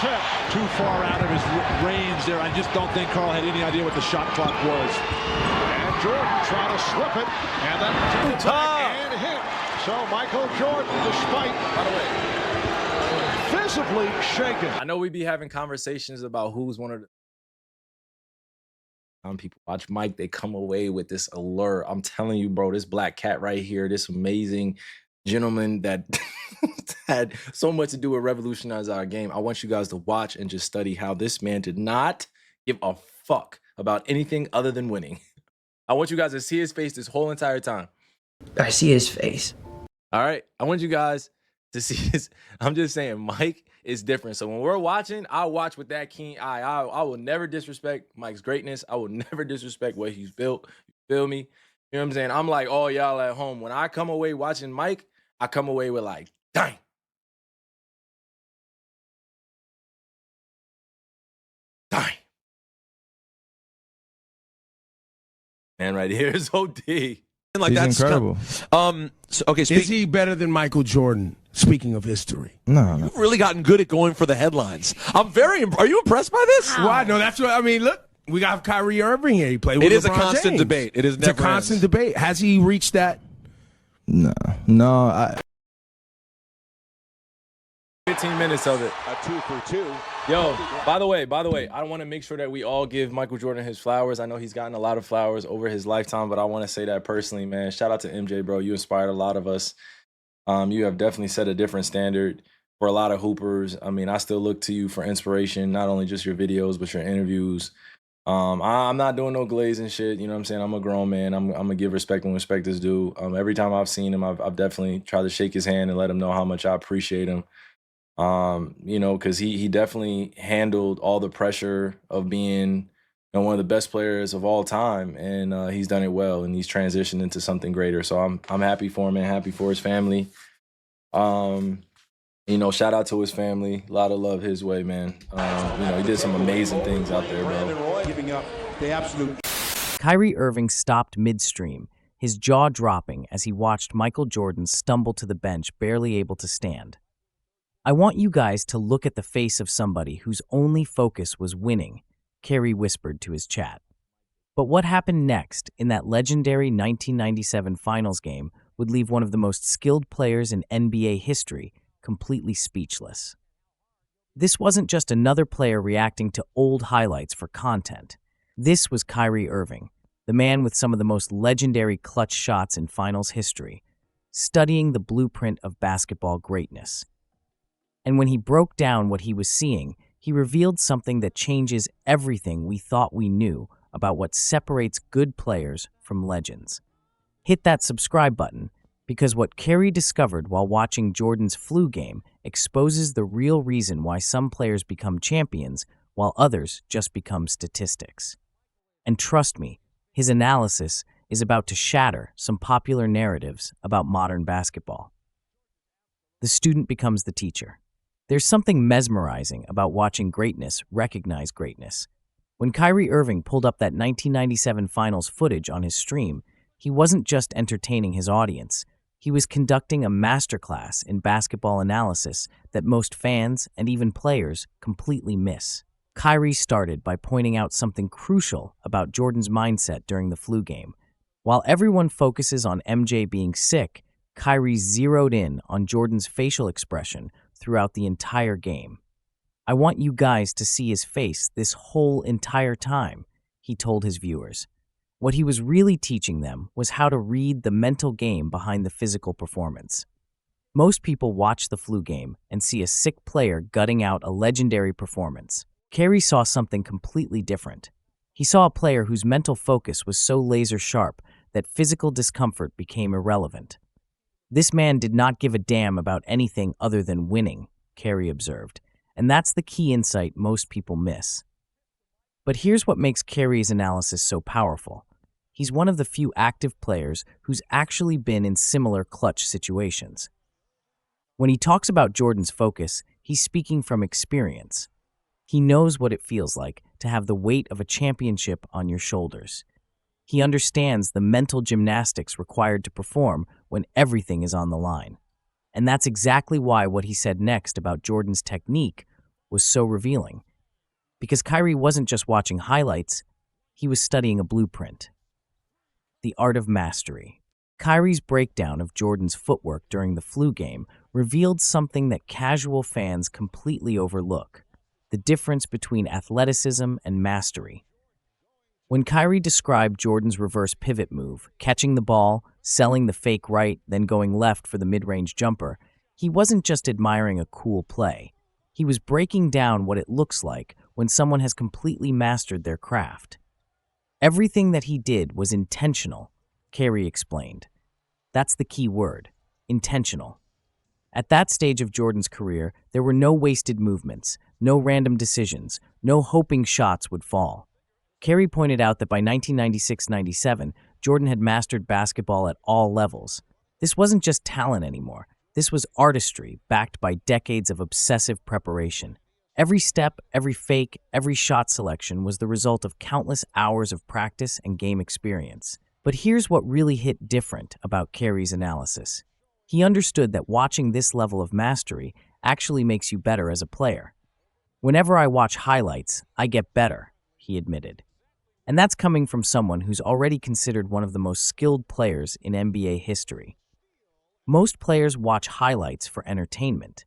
tip. Too far out of his range there. I just don't think Carl had any idea what the shot clock was. And Jordan trying to slip it. And then and hit. So Michael Jordan, despite, by the way, visibly shaken. I know we be having conversations about who's one of the people watch Mike, they come away with this allure. I'm telling you, bro, this black cat right here, this amazing gentleman that had so much to do with revolutionize our game. I want you guys to watch and just study how this man did not give a fuck about anything other than winning. I want you guys to see his face this whole entire time. I see his face. All right. I want you guys to see his. I'm just saying, Mike is different. So when we're watching, I watch with that keen eye. I will never disrespect Mike's greatness. I will never disrespect what he's built. You feel me? You know what I'm saying? I'm like, oh, y'all at home. When I come away watching Mike, I come away with like, dang. Dang. Man, right here is OD. Like He's that's incredible. Okay, Is he better than Michael Jordan? Speaking of history, No. you've really gotten good at going for the headlines. I'm very. Are you impressed by this? why? No, that's what I mean. Look, we got Kyrie Irving here. He played with It is a LeBron constant James. debate. It is It's a never constant ends. debate. Has he reached that? No. 15 minutes of it. A 2 for 2. Yo, by the way, I want to make sure that we all give Michael Jordan his flowers. I know he's gotten a lot of flowers over his lifetime, but I want to say that personally, man. Shout out to MJ, bro. You inspired a lot of us. You have definitely set a different standard for a lot of hoopers. I mean, I still look to you for inspiration, not only just your videos, but your interviews. I'm not doing no glazing shit. You know what I'm saying? I'm a grown man. I'm gonna give respect when respect is due. Every time I've seen him, I've definitely tried to shake his hand and let him know how much I appreciate him. You know, because he definitely handled all the pressure of being one of the best players of all time, and he's done it well, and he's transitioned into something greater. So I'm happy for him and happy for his family. You know, shout out to his family. A lot of love his way, man. You know, he did some amazing things out there, bro. Giving up the absolute. Kyrie Irving stopped midstream, his jaw dropping as he watched Michael Jordan stumble to the bench, barely able to stand. I want you guys to look at the face of somebody whose only focus was winning, Kyrie whispered to his chat. But what happened next in that legendary 1997 finals game would leave one of the most skilled players in NBA history completely speechless. This wasn't just another player reacting to old highlights for content. This was Kyrie Irving, the man with some of the most legendary clutch shots in finals history, studying the blueprint of basketball greatness. And when he broke down what he was seeing, he revealed something that changes everything we thought we knew about what separates good players from legends. Hit that subscribe button, because what Kyrie discovered while watching Jordan's flu game exposes the real reason why some players become champions while others just become statistics. And trust me, his analysis is about to shatter some popular narratives about modern basketball. The student becomes the teacher. There's something mesmerizing about watching greatness recognize greatness. When Kyrie Irving pulled up that 1997 finals footage on his stream, he wasn't just entertaining his audience. He was conducting a masterclass in basketball analysis that most fans and even players completely miss. Kyrie started by pointing out something crucial about Jordan's mindset during the flu game. While everyone focuses on MJ being sick, Kyrie zeroed in on Jordan's facial expression throughout the entire game. "I want you guys to see his face this whole entire time," he told his viewers. What he was really teaching them was how to read the mental game behind the physical performance. Most people watch the flu game and see a sick player gutting out a legendary performance. Kyrie saw something completely different. He saw a player whose mental focus was so laser sharp that physical discomfort became irrelevant. "This man did not give a damn about anything other than winning," Kyrie observed, and that's the key insight most people miss. But here's what makes Kyrie's analysis so powerful. He's one of the few active players who's actually been in similar clutch situations. When he talks about Jordan's focus, he's speaking from experience. He knows what it feels like to have the weight of a championship on your shoulders. He understands the mental gymnastics required to perform when everything is on the line. And that's exactly why what he said next about Jordan's technique was so revealing. Because Kyrie wasn't just watching highlights, he was studying a blueprint. The art of mastery. Kyrie's breakdown of Jordan's footwork during the flu game revealed something that casual fans completely overlook: the difference between athleticism and mastery. When Kyrie described Jordan's reverse pivot move, catching the ball, selling the fake right, then going left for the mid-range jumper, he wasn't just admiring a cool play. He was breaking down what it looks like when someone has completely mastered their craft. Everything that he did was intentional, Kyrie explained. That's the key word: intentional. At that stage of Jordan's career, there were no wasted movements, no random decisions, no hoping shots would fall. Kyrie pointed out that by 1996-97, Jordan had mastered basketball at all levels. This wasn't just talent anymore. This was artistry backed by decades of obsessive preparation. Every step, every fake, every shot selection was the result of countless hours of practice and game experience. But here's what really hit different about Kyrie's analysis. He understood that watching this level of mastery actually makes you better as a player. "Whenever I watch highlights, I get better," he admitted. And that's coming from someone who's already considered one of the most skilled players in NBA history. Most players watch highlights for entertainment.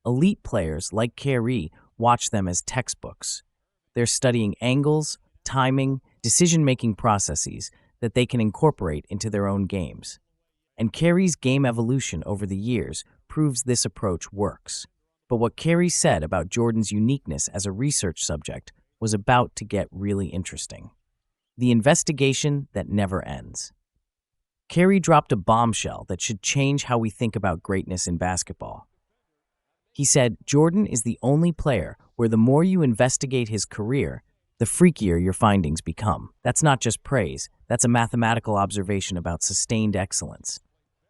Elite players like Kyrie watch them as textbooks. They're studying angles, timing, decision-making processes that they can incorporate into their own games. And Kyrie's game evolution over the years proves this approach works. But what Kyrie said about Jordan's uniqueness as a research subject was about to get really interesting. The investigation that never ends. Kyrie dropped a bombshell that should change how we think about greatness in basketball. He said, Jordan is the only player where the more you investigate his career, the freakier your findings become. That's not just praise, that's a mathematical observation about sustained excellence.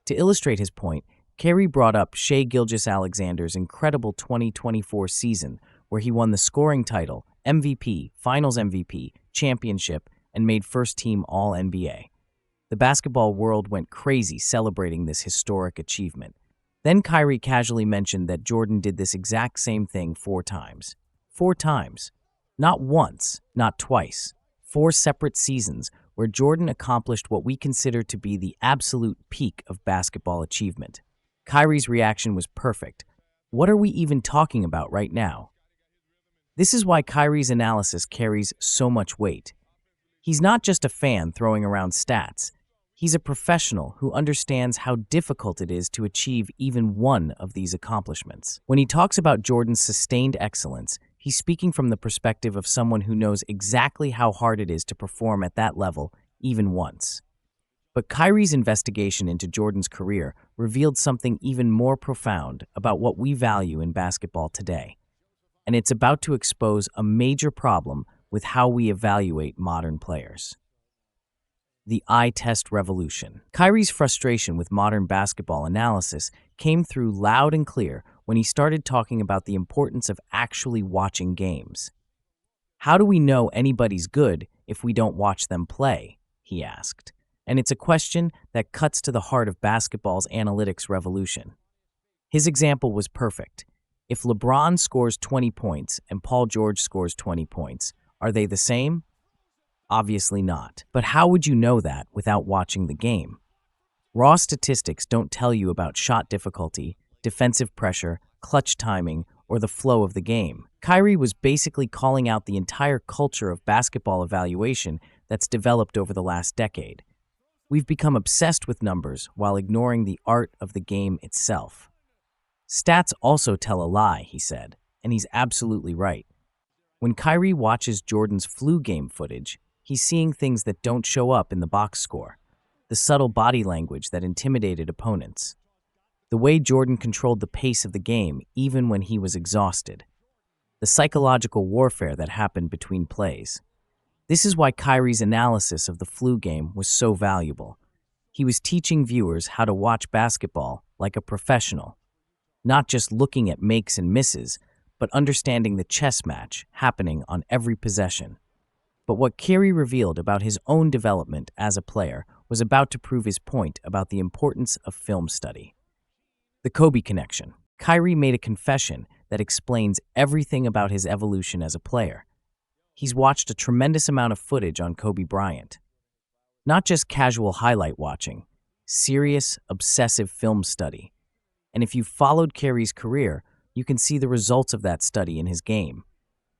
To illustrate his point, Kyrie brought up Shai Gilgeous-Alexander's incredible 2024 season, where he won the scoring title, MVP, Finals MVP, championship, and made first-team All-NBA. The basketball world went crazy celebrating this historic achievement. Then Kyrie casually mentioned that Jordan did this exact same thing 4 times. 4 times. Not once, not twice. 4 separate seasons where Jordan accomplished what we consider to be the absolute peak of basketball achievement. Kyrie's reaction was perfect. What are we even talking about right now? This is why Kyrie's analysis carries so much weight. He's not just a fan throwing around stats. He's a professional who understands how difficult it is to achieve even one of these accomplishments. When he talks about Jordan's sustained excellence, he's speaking from the perspective of someone who knows exactly how hard it is to perform at that level, even once. But Kyrie's investigation into Jordan's career revealed something even more profound about what we value in basketball today. And it's about to expose a major problem with how we evaluate modern players. The eye test revolution. Kyrie's frustration with modern basketball analysis came through loud and clear when he started talking about the importance of actually watching games. How do we know anybody's good if we don't watch them play? He asked. And it's a question that cuts to the heart of basketball's analytics revolution. His example was perfect. If LeBron scores 20 points and Paul George scores 20 points, are they the same? Obviously not. But how would you know that without watching the game? Raw statistics don't tell you about shot difficulty, defensive pressure, clutch timing, or the flow of the game. Kyrie was basically calling out the entire culture of basketball evaluation that's developed over the last decade. We've become obsessed with numbers while ignoring the art of the game itself. Stats also tell a lie, he said, and he's absolutely right. When Kyrie watches Jordan's flu game footage, he's seeing things that don't show up in the box score. The subtle body language that intimidated opponents. The way Jordan controlled the pace of the game even when he was exhausted. The psychological warfare that happened between plays. This is why Kyrie's analysis of the flu game was so valuable. He was teaching viewers how to watch basketball like a professional, not just looking at makes and misses, but understanding the chess match happening on every possession. But what Kyrie revealed about his own development as a player was about to prove his point about the importance of film study. The Kobe connection. Kyrie made a confession that explains everything about his evolution as a player. He's watched a tremendous amount of footage on Kobe Bryant. Not just casual highlight watching, serious, obsessive film study. And if you've followed Kyrie's career, you can see the results of that study in his game.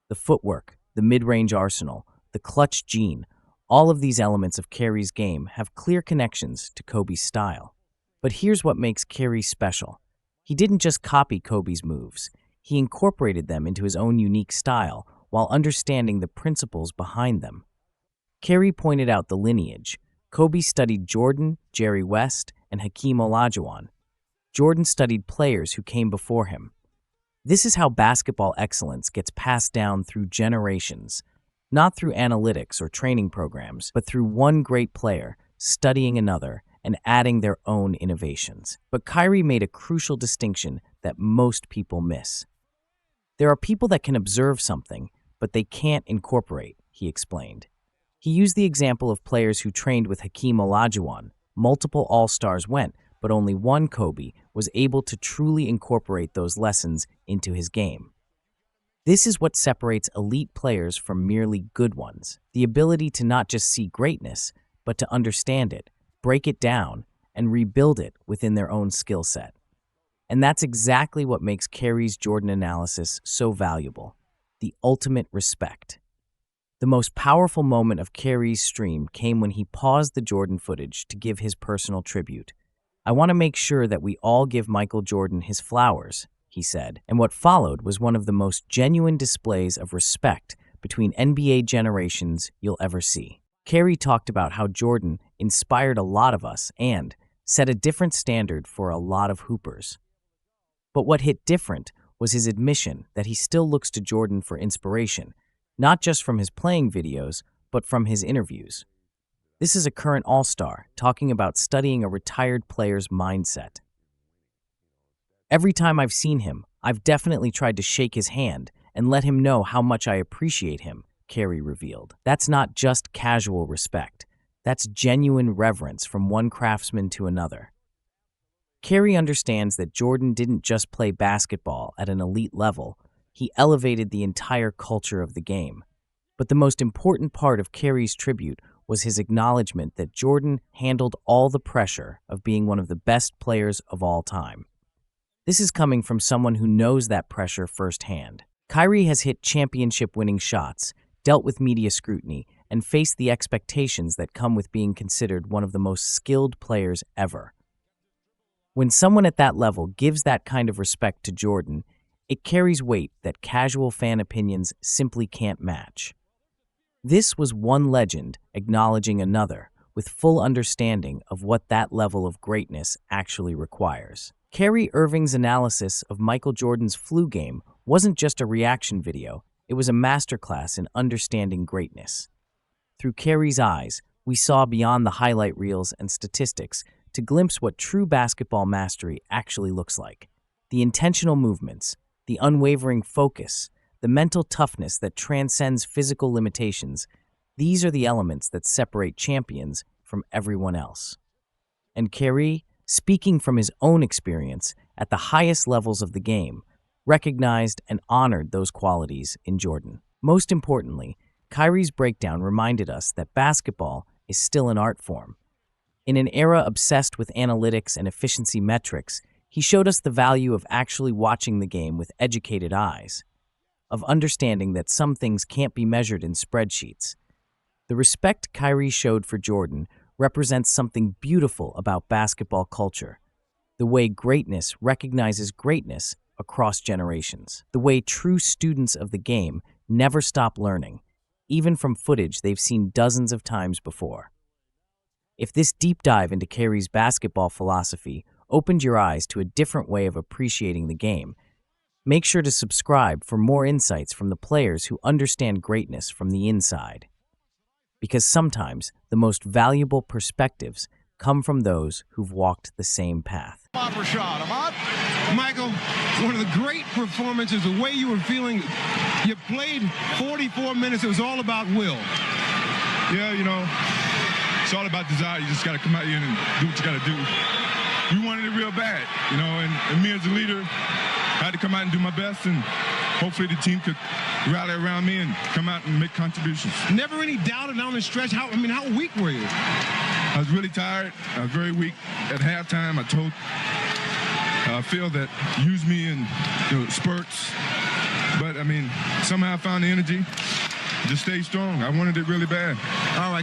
The footwork, the mid-range arsenal, the clutch gene, all of these elements of Kyrie's game have clear connections to Kobe's style. But here's what makes Kyrie special. He didn't just copy Kobe's moves. He incorporated them into his own unique style while understanding the principles behind them. Kyrie pointed out the lineage. Kobe studied Jordan, Jerry West, and Hakeem Olajuwon. Jordan studied players who came before him. This is how basketball excellence gets passed down through generations, not through analytics or training programs, but through one great player studying another and adding their own innovations. But Kyrie made a crucial distinction that most people miss. There are people that can observe something, but they can't incorporate, he explained. He used the example of players who trained with Hakeem Olajuwon. Multiple All-Stars went, but only one Kobe was able to truly incorporate those lessons into his game. This is what separates elite players from merely good ones, the ability to not just see greatness, but to understand it, break it down, and rebuild it within their own skill set. And that's exactly what makes Kyrie's Jordan analysis so valuable, the ultimate respect. The most powerful moment of Kyrie's stream came when he paused the Jordan footage to give his personal tribute. "I want to make sure that we all give Michael Jordan his flowers," he said, and what followed was one of the most genuine displays of respect between NBA generations you'll ever see. Kyrie talked about how Jordan inspired a lot of us and set a different standard for a lot of hoopers. But what hit different was his admission that he still looks to Jordan for inspiration, not just from his playing videos, but from his interviews. This is a current all-star talking about studying a retired player's mindset. "Every time I've seen him, I've definitely tried to shake his hand and let him know how much I appreciate him," Kyrie revealed. That's not just casual respect. That's genuine reverence from one craftsman to another. Kyrie understands that Jordan didn't just play basketball at an elite level. He elevated the entire culture of the game. But the most important part of Kyrie's tribute was his acknowledgement that Jordan handled all the pressure of being one of the best players of all time. This is coming from someone who knows that pressure firsthand. Kyrie has hit championship-winning shots, dealt with media scrutiny, and faced the expectations that come with being considered one of the most skilled players ever. When someone at that level gives that kind of respect to Jordan, it carries weight that casual fan opinions simply can't match. This was one legend acknowledging another, with full understanding of what that level of greatness actually requires. Kyrie Irving's analysis of Michael Jordan's flu game wasn't just a reaction video, it was a masterclass in understanding greatness. Through Kyrie's eyes, we saw beyond the highlight reels and statistics to glimpse what true basketball mastery actually looks like. The intentional movements, the unwavering focus, the mental toughness that transcends physical limitations, these are the elements that separate champions from everyone else. And Kyrie, speaking from his own experience at the highest levels of the game, recognized and honored those qualities in Jordan. Most importantly, Kyrie's breakdown reminded us that basketball is still an art form. In an era obsessed with analytics and efficiency metrics, he showed us the value of actually watching the game with educated eyes, of understanding that some things can't be measured in spreadsheets. The respect Kyrie showed for Jordan represents something beautiful about basketball culture, the way greatness recognizes greatness across generations, the way true students of the game never stop learning, even from footage they've seen dozens of times before. If this deep dive into Kyrie's basketball philosophy opened your eyes to a different way of appreciating the game, make sure to subscribe for more insights from the players who understand greatness from the inside. Because sometimes the most valuable perspectives come from those who've walked the same path. Michael, one of the great performances, the way you were feeling, you played 44 minutes. It was all about will. Yeah, it's all about desire. You just got to come out here and do what you got to do. We wanted it real bad, and me as a leader, I had to come out and do my best, and hopefully the team could rally around me and come out and make contributions. Never any doubt down the stretch. How weak were you? I was really tired. I was very weak. At halftime, I told Phil that use me in spurts. But, I mean, somehow I found the energy. Just stay strong. I wanted it really bad. All right.